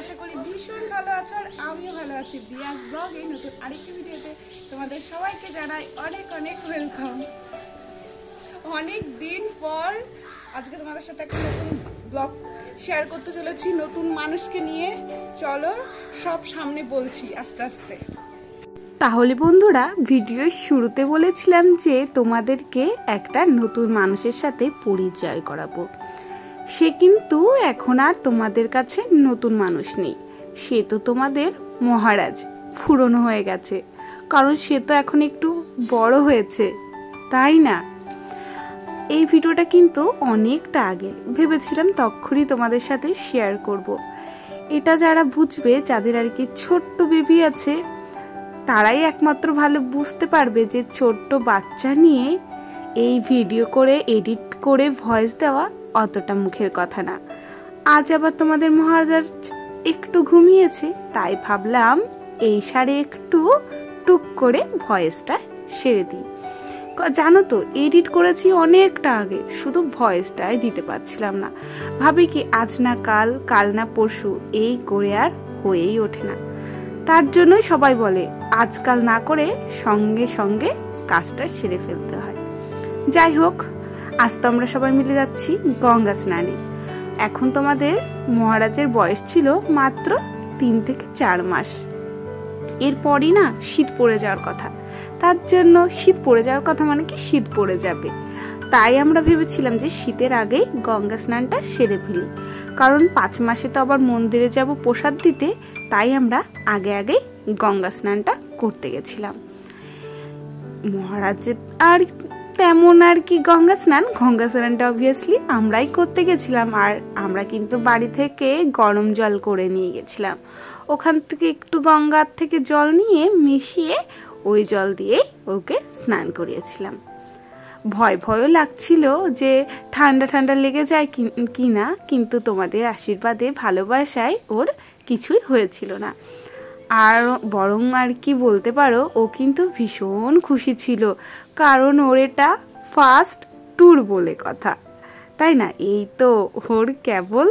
আশা করি ভীষণ ভালো আছো আর আমিও ভালো আছি। দিয়াস ব্লগে নতুন আরেকটি ভিডিওতে তোমাদের সবাইকে জানাই অনেক অনেক ওয়েলকাম। অনেক দিন পর আজকে তোমাদের সাথে একটা নতুন ব্লগ শেয়ার করতে চলেছি, নতুন মানুষকে নিয়ে। চলো সব সামনে বলছি আস্তে আস্তে। তাহলে বন্ধুরা, ভিডিওর শুরুতে বলেছিলাম যে তোমাদেরকে একটা নতুন মানুষের সাথে পরিচয় করাবো। সে কিন্তু এখন আর তোমাদের কাছে নতুন মানুষ নেই, সে তো তোমাদের মহারাজ, পুরনো হয়ে গেছে, কারণ সে তো এখন একটু বড় হয়েছে, তাই না? এই ভিডিওটা কিন্তু অনেকটা আগে ভেবেছিলাম তখনই তোমাদের সাথে শেয়ার করব। এটা যারা বুঝবে, যাদের আর কি ছোট্ট বেবি আছে, তারাই একমাত্র ভালো বুঝতে পারবে যে ছোট্ট বাচ্চা নিয়ে এই ভিডিও করে এডিট করে ভয়েস দেওয়া অতটা মুখের কথা না। আজ আবার তোমাদের মহারাজ একটু ঘুমিয়েছে, তাই ভাবলাম এই সারে একটু টুক করে ভয়েসটা সেরে দিই। জানো তো, এডিট করেছি অনেকটা আগে, শুধু ভয়েসটাই দিতে পারছিলাম না। ভাবি কি আজ না কাল, কাল না পরশু, এই করে আর হয়েই ওঠে না। তার জন্যই সবাই বলে আজকাল না করে সঙ্গে সঙ্গে কাজটা সেরে ফেলতে হয়। যাই হোক, আজ তো আমরা সবাই মিলে যাচ্ছি গঙ্গা স্নানে। এখন তোমাদের মহারাজের বয়স ছিল মাত্র 3 থেকে 4 মাস। এরপরই না শীত পড়ে যাওয়ার কথা, তার জন্য শীত পড়ে যাওয়ার কথা মানে কি শীত পড়ে যাবে, তাই আমরা ভেবেছিলাম যে শীতের আগেই গঙ্গা স্নানটা সেরে ফেলি, কারণ 5 মাসে তো আবার মন্দিরে যাব প্রসাদ দিতে, তাই আমরা আগে আগে গঙ্গা স্নানটা করতে গেছিলাম। মহারাজের আর তেমন আর কি গঙ্গা স্নানটা অবভিয়াসলি আমরাই করতে গেছিলাম। আর আমরা কিন্তু বাড়ি থেকে গরম জল করে নিয়ে গেছিলাম, ওখান থেকে একটু গঙ্গার থেকে জল নিয়ে মিশিয়ে ওই জল দিয়ে ওকে স্নান করিয়েছিলাম। ভয়ও লাগছিল যে ঠান্ডা ঠান্ডা লেগে যায় কি না, কিন্তু তোমাদের আশীর্বাদে ভালোবাসায় ওর কিছুই হয়েছিল না। আর বরং আর কি বলতে পারো, ও কিন্তু ভীষণ খুশি ছিল, কারণ ওর এটা ফার্স্ট ট্যুর বলে কথা, তাই না? এই তো ওর কেবল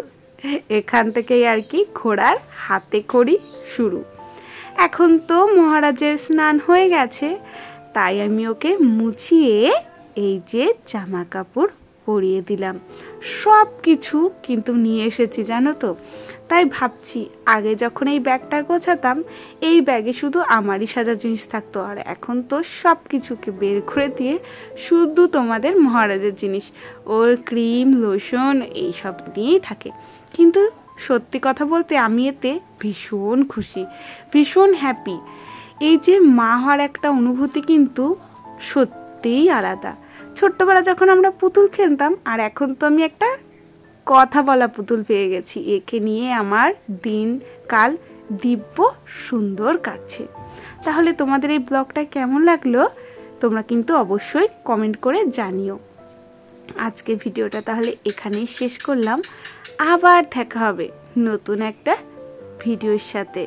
এখান থেকেই আর কি ঘোড়ার হাতে খড়ি শুরু। এখন তো মহারাজের স্নান হয়ে গেছে, তাই আমি ওকে মুছিয়ে এই যে জামা কাপড় পরিয়ে দিলাম। সব কিছু কিন্তু নিয়ে এসেছি, জানো তো। তাই ভাবছি আগে যখন এই ব্যাগটা গোছাতাম, এই ব্যাগে শুধু আমারই সাজা জিনিস থাকতো, আর এখন তো সব কিছুকে বের করে দিয়ে শুধু তোমাদের মহারাজের জিনিস, ওর ক্রিম লোশন এইসব নিয়েই থাকে। কিন্তু সত্যি কথা বলতে আমি এতে ভীষণ খুশি, ভীষণ হ্যাপি। এই যে মা হওয়ার একটা অনুভূতি কিন্তু সত্যিই আলাদা। ছোট্টবেলা যখন আমরা পুতুল খেলতাম, আর এখন তো আমি একটা কথা বলা পুতুল পেয়ে গেছি, একে নিয়ে আমার দিন কাল দিব্য সুন্দর কাটছে। তাহলে তোমাদের এই ব্লগটা কেমন লাগলো তোমরা কিন্তু অবশ্যই কমেন্ট করে জানিও। আজকে ভিডিওটা তাহলে এখানেই শেষ করলাম, আবার দেখা হবে নতুন একটা ভিডিওর সাথে।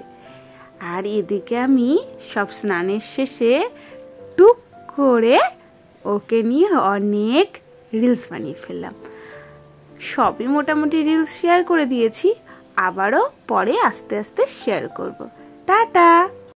আর এদিকে আমি সব স্নানের শেষে টুক করে ওকে নিয়ে অনেক রিলস বানিয়ে ফেললাম। সবই মোটামুটি রিলস শেয়ার করে দিয়েছি, আবারও পরে আস্তে আস্তে শেয়ার করব। টাটা।